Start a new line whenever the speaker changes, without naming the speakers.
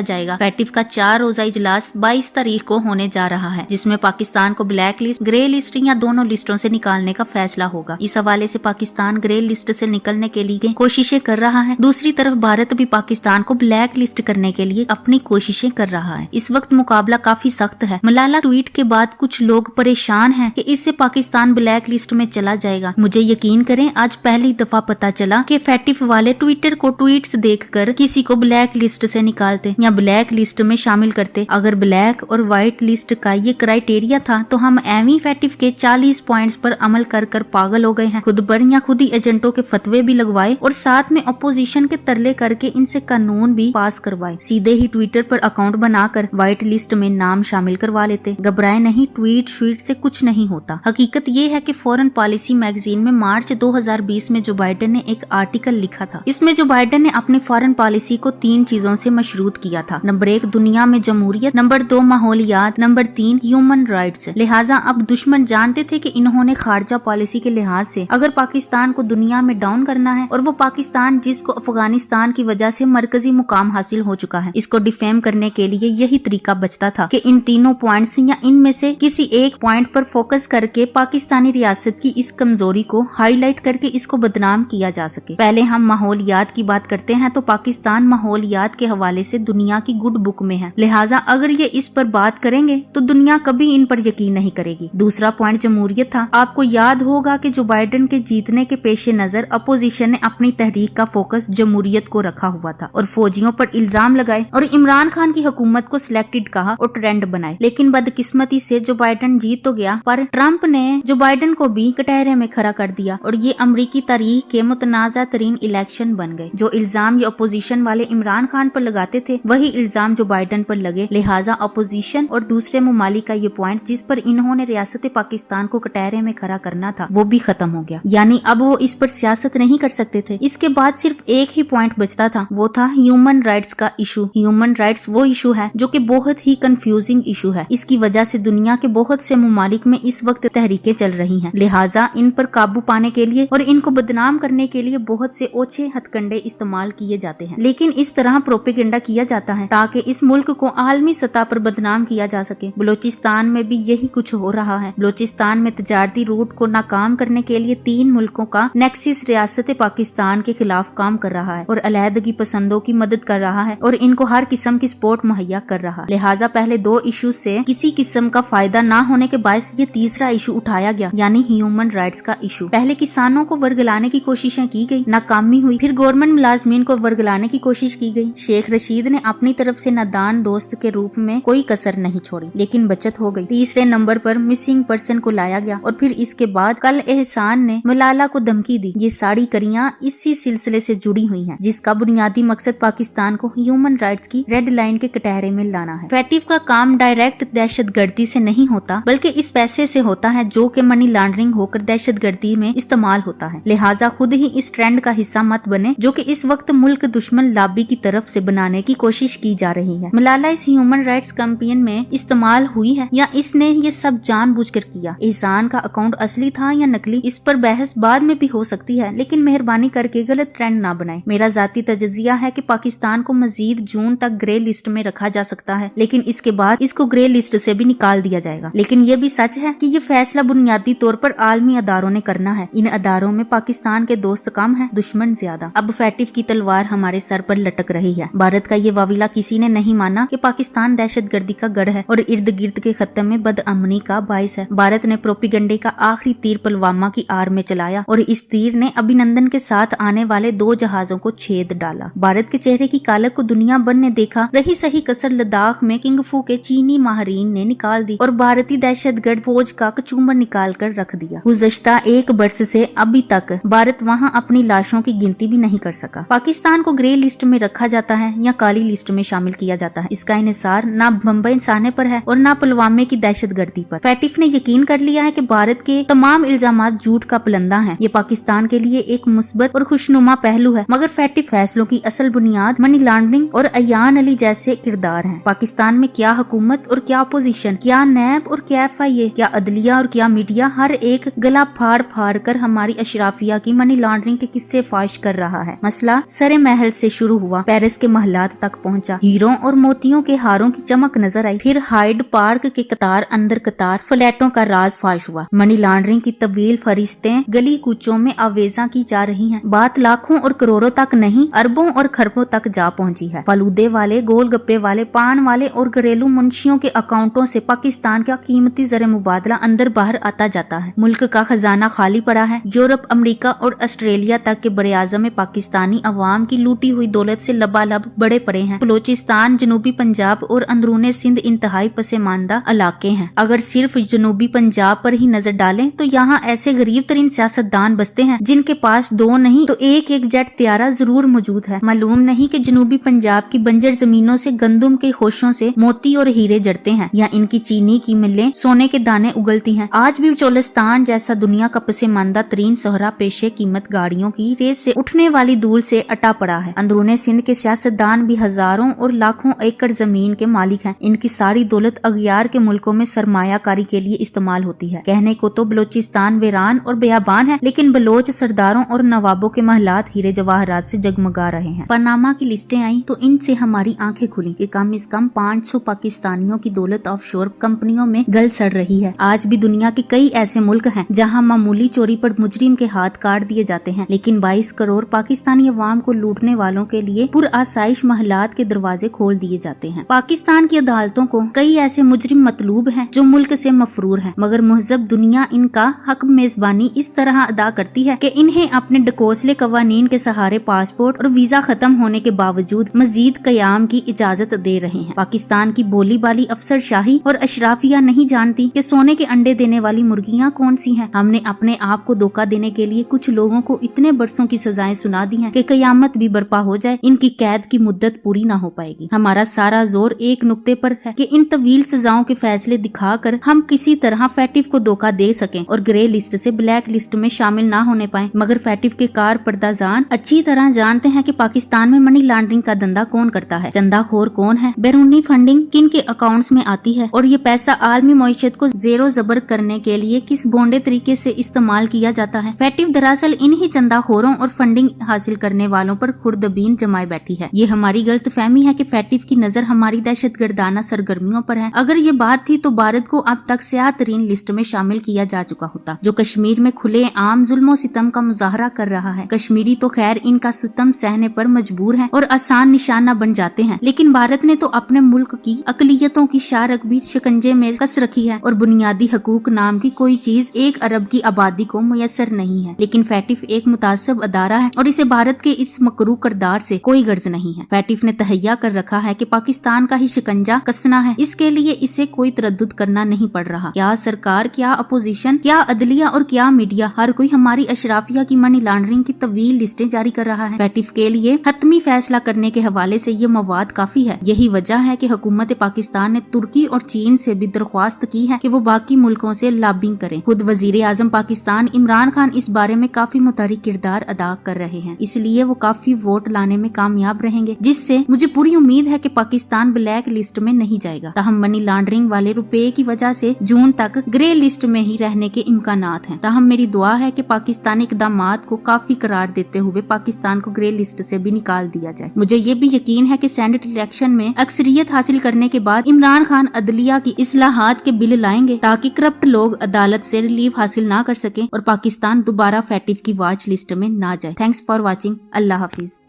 जाएगा। फैटिफ का 4 रोजा इजलास 22 तारीख को होने जा रहा है, जिसमें पाकिस्तान को ब्लैक लिस्ट, ग्रे लिस्ट या दोनों लिस्टों से निकालने का फैसला होगा। इस हवाले से पाकिस्तान ग्रे लिस्ट से निकलने के लिए कोशिशें कर रहा है, दूसरी तरफ भारत भी पाकिस्तान को ब्लैक लिस्ट करने के लिए अपनी कोशिशें कर रहा है। इस वक्त मुकाबला काफी सख्त है। मलाला ट्वीट के बाद कुछ लोग परेशान हैं कि इससे पाकिस्तान ब्लैक लिस्ट में चला जाएगा। मुझे यकीन करें, आज पहली दफा पता चला कि फैटिफ वाले ट्विटर को ट्वीट्स देखकर किसी को ब्लैक लिस्ट से निकालते या ब्लैक लिस्ट में शामिल करते। अगर ब्लैक और व्हाइट लिस्ट का ये क्राइटेरिया था तो हम एमी फैटिफ के 40 पॉइंट्स पर अमल कर पागल हो गए हैं। खुद पर या खुद ही एजेंटों के फतवे भी लगवाए और साथ में अपोजिशन के तरले करके इनसे कानून भी पास करवाए। सीधे ही ट्विटर पर अकाउंट बनाकर व्हाइट लिस्ट में नाम शामिल करवा लेते। घबराए नहीं, ट्वीट शीट से कुछ नहीं होता। हकीकत ये है कि फॉरेन पॉलिसी मैगजीन में मार्च 2020 में जो बाइडेन ने एक आर्टिकल लिखा था। इसमें जो बाइडेन ने अपनी फॉरेन पॉलिसी को 3 चीजों से मशरूत किया था। नंबर 1 दुनिया में जमहूरियत, नंबर 2 माहौलियात, नंबर 3 ह्यूमन राइट्स। लिहाजा अब दुश्मन जानते थे कि इन्होंने खारजा पॉलिसी के लिहाज से अगर पाकिस्तान को दुनिया में डाउन करना है, और वो पाकिस्तान जिसको अफगानिस्तान की वजह से मरकजी मुकाम हासिल हो चुका है, इसको डिफेम करने के लिए यही तरीका बचता था कि इन तीनों पॉइंट्स या इनमें से किसी एक पॉइंट पर फोकस करके पाकिस्तानी रियासत की इस कमजोरी को हाईलाइट करके इसको बदनाम किया जा सके। पहले हम माहौलियात की बात करते हैं तो पाकिस्तान माहौलियात के हवाले से दुनिया की गुड बुक में है। लिहाजा अगर ये इस पर बात करेंगे तो दुनिया कभी इन पर यकीन नहीं करेगी। दूसरा पॉइंट जमहूरियत था। आपको याद होगा कि जो बाइडेन के जीतने के पेश नजर अपोजिशन ने अपनी तहरीक का फोकस जमहूरियत को रखा हुआ था और फौजियों पर इल्जाम लगाए और इमरान खान की हुकूमत को सिलेक्टेड कहा और ट्रेंड बनाए। लेकिन बदकिस्मती से जो बाइडेन जीत तो गया, पर ट्रंप ने जो बाइडेन को भी कटहरे में खड़ा कर दिया और ये अमरीकी तारीख के मुतनाज़ा तरीन इलेक्शन बन गए। जो इल्जाम ये अपोजिशन वाले इमरान खान पर लगाते थे वही इल्जाम जो बाइडेन पर लगे। लिहाजा अपोजिशन और दूसरे ममालिक का ये पॉइंट जिस पर इन्होंने रियासत पाकिस्तान को कटहरे में खड़ा करना था वो भी खत्म हो गया। यानी अब वो इस पर सियासत नहीं कर सकते थे। इसके बाद सिर्फ एक ही पॉइंट बचता था, वो था ह्यूमन राइट्स का इशू। ह्यूमन राइट्स वो इशू है जो कि बहुत ही कंफ्यूजिंग इशू है। इसकी वजह से दुनिया के बहुत से ममालिक में इस वक्त तहरीकें चल रही हैं। लिहाजा इन पर काबू पाने के लिए और इनको बदनाम करने के लिए बहुत से ओछे हथकंडे इस्तेमाल किए जाते हैं। लेकिन इस तरह प्रोपेगेंडा किया जाता है ताकि इस मुल्क को आलमी सतह पर बदनाम किया जा सके। बलोचिस्तान में भी यही कुछ हो रहा है। बलोचिस्तान में तजारती रूट को नाकाम करने के लिए 3 मुल्कों का नेक्सिस रियासत पाकिस्तान के खिलाफ काम कर रहा है और अलहदगी पसंदों की मदद कर रहा है और इनको हर किस्म की सपोर्ट मुहैया कर रहा है। लिहाजा पहले 2 इशू से किसी किस्म का फायदा ना होने के बायस ये तीसरा इशू उठाया गया, यानी ह्यूमन राइट्स का इशू। पहले किसानों को वर्गलाने की कोशिशें की गई, नाकामी हुई। फिर गवर्नमेंट मुलाजमीन को वर्गलाने की कोशिश की गई। शेख रशीद ने अपनी तरफ से नादान दोस्त के रूप में कोई कसर नहीं छोड़ी, लेकिन बचत हो गई। तीसरे नंबर पर मिसिंग पर्सन को लाया गया और फिर इसके बाद कल एहसान ने मलाला को धमकी दी। ये सारी करियां इसी सिलसिले से जुड़ी हुई हैं, जिसका बुनियादी मकसद पाकिस्तान को ह्यूमन राइट्स की रेड लाइन के कटहरे में लाना है। फैटिफ का काम डायरेक्ट दहशतगर्दी से नहीं होता, बल्कि इस पैसे से होता है जो कि मनी लॉन्ड्रिंग होकर दहशतगर्दी में इस्तेमाल होता है। लिहाजा खुद ही इस ट्रेंड का हिस्सा मत बने जो कि इस वक्त मुल्क दुश्मन लॉबी की तरफ से बनाने की कोशिश की जा रही है। मलाला इस ह्यूमन राइट्स कैंपेन में इस्तेमाल हुई है या इसने ये सब जानबूझकर किया? एहसान का अकाउंट असली था या नकली, इस पर बहस बाद में भी हो सकती है, लेकिन मेहरबानी करके गलत ट्रेंड ना बनाए। मेरा जाती तजजिया है कि पाकिस्तान को मजीद जून तक ग्रे लिस्ट में रखा जा सकता है, लेकिन इसके बाद इसको ग्रे लिस्ट से भी निकाल दिया जाएगा। लेकिन ये भी सच है कि ये फैसला बुनियादी तौर पर आलमी अदारों ने करना है। इन अदारों में पाकिस्तान के दोस्त कम है, दुश्मन ज्यादा। अब फैटिफ की तलवार हमारे सर पर लटक रही है। भारत का ये वाविला किसी ने नहीं माना कि पाकिस्तान दहशतगर्दी का गढ़ है और इर्द गिर्द के खत्ते में बदअमनी का बाइस है। भारत ने प्रोपेगेंडे का आखिरी तीर पुलवामा की आड़ में चलाया और इस तीर ने अभिनंदन के साथ आने वाले 2 जहाजों को छेद डाला। भारत के चेहरे की कालक को दुनिया भर ने देखा। रही सही कसर लद्दाख में किंग फू के चीनी माहरीन ने निकाल दी और भारतीय दहशतगर्द फौज का कचूमर निकाल कर रख दिया। गुज़श्ता 1 वर्ष से अभी तक भारत वहां अपनी लाशों की गिनती भी नहीं कर सका। पाकिस्तान को ग्रे लिस्ट में रखा जाता है या काली लिस्ट में शामिल किया जाता है, इसका इन्हिसार ना बम्बई निशाने पर है और ना पुलवामे की दहशतगर्दी पर। फैटिफ ने यकीन कर लिया है कि भारत के तमाम इल्जामात झूठ का पुलंदा है। ये पाकिस्तान के लिए एक मुस्बत और खुशनुमा पहलू है, मगर फैटिफ फैसलों की असल बुनियाद मनी लॉन्ड्रिंग और अयान अली जैसे किरदार हैं। पाकिस्तान में क्या हुकूमत और क्या अपोजिशन, क्या नैब और क्या FIA, क्या अदलिया और क्या मीडिया, हर एक गला फाड़ फाड़ कर हमारी अशराफिया की मनी लॉन्ड्रिंग के किस्से फाश कर रहा है। मसला सरे महल से शुरू हुआ, पेरिस के महलात तक पहुंचा। हीरों और मोतियों के हारों की चमक नजर आई। फिर हाइड पार्क के कतार अंदर कतार फ्लैटों का राज फाश हुआ। मनी लॉन्ड्रिंग की तवील फरिश्तें गली कूचों में आवेजा की जा रही हैं। बात लाखों और करोड़ों तक नहीं, अरबों और खरबों तक जा पहुंची है। फलूदे वाले, गोलगप्पे वाले, पान वाले और घरेलू मुंशियों के अकाउंटों से पाकिस्तान का कीमती ज़र मुबादला अंदर बाहर आता जाता है। मुल्क का खजाना खाली पड़ा है। यूरोप, अमेरिका और ऑस्ट्रेलिया तक के बड़े आज़म में पाकिस्तानी अवाम की लूटी हुई दौलत से लबालब बड़े पड़े हैं। बलोचिस्तान, जनूबी पंजाब और अंदरूने सिंध इंतहाई पसमानदा इलाके हैं। अगर सिर्फ जनूबी पंजाब पर ही नजर डालें तो यहाँ ऐसे गरीब तरीन सियासतदान बसते हैं जिनके पास दो नहीं तो एक जेट त्यारा जरूर मौजूद है। मालूम नहीं कि जनूबी पंजाब की बंजर जमीनों से गंदुम के होशों से मोती और हीरे जड़ते हैं या इनकी चीनी की मिलें सोने के दाने उगलती हैं। आज भी चोलिस्तान जैसा दुनिया का पसमानदा तरीन सोहरा पेशे कीमत गाड़ियों की रेस से उठने वाली धूल से अटा पड़ा है। अंदरूने सिंध के सियासतदान भी हजारों और लाखों एकड़ जमीन के मालिक हैं। इनकी सारी दौलत अगयार के मुल्कों में सरमायाकारी के लिए इस्तेमाल होती है। कहने को तो बलोचिस्तान वीरान और बेयाबान है, लेकिन बलोच सरदारों और नवाबों के महलात हीरे जवाहरात से जगमगा रहे हैं। पनामा की लिस्टें आई तो इनसे हमारी आंखें खुली कि कम से कम 500 पाकिस्तानियों की दौलत ऑफशोर कंपनियों में गल सड़ रही है। आज भी दुनिया के कई ऐसे मुल्क हैं जहां मामूली चोरी पर मुजरिम के हाथ काट दिए जाते हैं, लेकिन 22 करोड़ पाकिस्तानी अवाम को लूटने वालों के लिए पुरआसाइश महलात के दरवाजे खोल दिए जाते हैं। पाकिस्तान की अदालतों को कई ऐसे मुजरिम मतलूब हैं जो मुल्क से मफरूर हैं, मगर महजब दुनिया इनका हक मेजबानी इस तरह अदा करती है कि इन्हें अपने डकोसले कवानीन के सहारे पासपोर्ट और वीजा खत्म होने के बावजूद मजीद कयाम की इजाजत दे रहे हैं। पाकिस्तान की बोली बाली अफसर शाही और अशराफिया नहीं जानती कि सोने के अंडे देने वाली मुर्गियां कौन सी हैं। हमने अपने आप को धोखा देने के लिए कुछ लोगों को इतने बरसों की सजाएं सुना दी हैं कि कयामत भी बर्पा हो जाए इनकी कैद की मुद्दत पूरी ना हो पाएगी। हमारा सारा जोर एक नुक्ते पर है कि इन तवील सजाओं के फैसले दिखाकर हम किसी तरह फैटिव को धोखा दे सकें और ग्रे लिस्ट से ब्लैक लिस्ट में शामिल ना होने पाए। मगर फैटिव के कार पर्दाजान अच्छी तरह जानते हैं कि पाकिस्तान में मनी लॉन्ड्रिंग का धंधा कौन करता है, चंदाखोर कौन है, बैरूनी फंडिंग किन के अकाउंट्स में आती है और ये पैसा आलमी मईशत को जेरो जबर करने के लिए किस बोंडे तरीके से इस्तेमाल किया जाता है। फैटिव दरअसल इन्हीं चंदाखोरों और फंडिंग हासिल करने वालों पर खुर्दबीन जमाए बैठी है। ये हमारी गलत फहमी है कि फैटिव की नजर हमारी दहशतगर्दाना सरगर्मियों पर है। अगर ये बात थी तो भारत को अब तक स्याह तरीन लिस्ट में शामिल किया जा चुका होता, जो कश्मीर में खुले आम जुल्मो सितम का मुजाहरा कर रहा है। कश्मीरी तो खैर इनका सितम सहने पर मजबूर है और आसान निशाना बन जाते हैं, लेकिन भारत ने तो अपने मुल्क की अकलियतों की शारक भी शिकंजे में कस रखी है और बुनियादी हकूक नाम की कोई चीज 1 अरब की आबादी को मुयसर नहीं है। लेकिन फैटिफ एक मुतासब अदारा है और इसे भारत के इस मकरू करदार से कोई गर्ज नहीं है। फैटिफ ने तहैया कर रखा है कि पाकिस्तान का ही शिकंजा कसना है, इसके लिए इसे कोई तरद्दुद करना नहीं पड़ रहा। क्या सरकार, क्या अपोजिशन, क्या अदलिया और क्या मीडिया, हर कोई हमारी अशराफिया की मनी लॉन्ड्रिंग की तवील लिस्टें जारी कर रहा है। फैटिफ के लिए हतमी फैसला करने के हवाले से ये मवाद काफी है। यही वजह है कि हुकूमत पाकिस्तान ने तुर्की और चीन से भी दरख्वास्त की है कि वो बाकी मुल्कों से लॉबिंग करें। खुद वजीर आजम पाकिस्तान इमरान खान इस बारे में काफी मुतहरिक किरदार अदा कर रहे हैं, इसलिए वो काफी वोट लाने में कामयाब रहेंगे, जिससे मुझे पूरी उम्मीद है कि पाकिस्तान ब्लैक लिस्ट में नहीं जाएगा। ताहम मनी लॉन्ड्रिंग वाले रुपए की वजह से जून तक ग्रे लिस्ट में ही रहने के इम्कानात हैं। ताहम मेरी दुआ है कि पाकिस्तानी इकदामात को काफी करार देते हुए पाकिस्तान को ग्रे लिस्ट से भी निकाल दिया जाए। मुझे ये भी यकीन है कि सेनेट इलेक्शन में अक्सरियत हासिल करने के बाद इमरान खान अदलिया की इस्लाहात के बिल लाएंगे ताकि करप्ट लोग अदालत से रिलीफ हासिल ना कर सके और पाकिस्तान दोबारा फैटिव की वॉच लिस्ट में ना जाए। Thanks for watching. Allah Hafiz.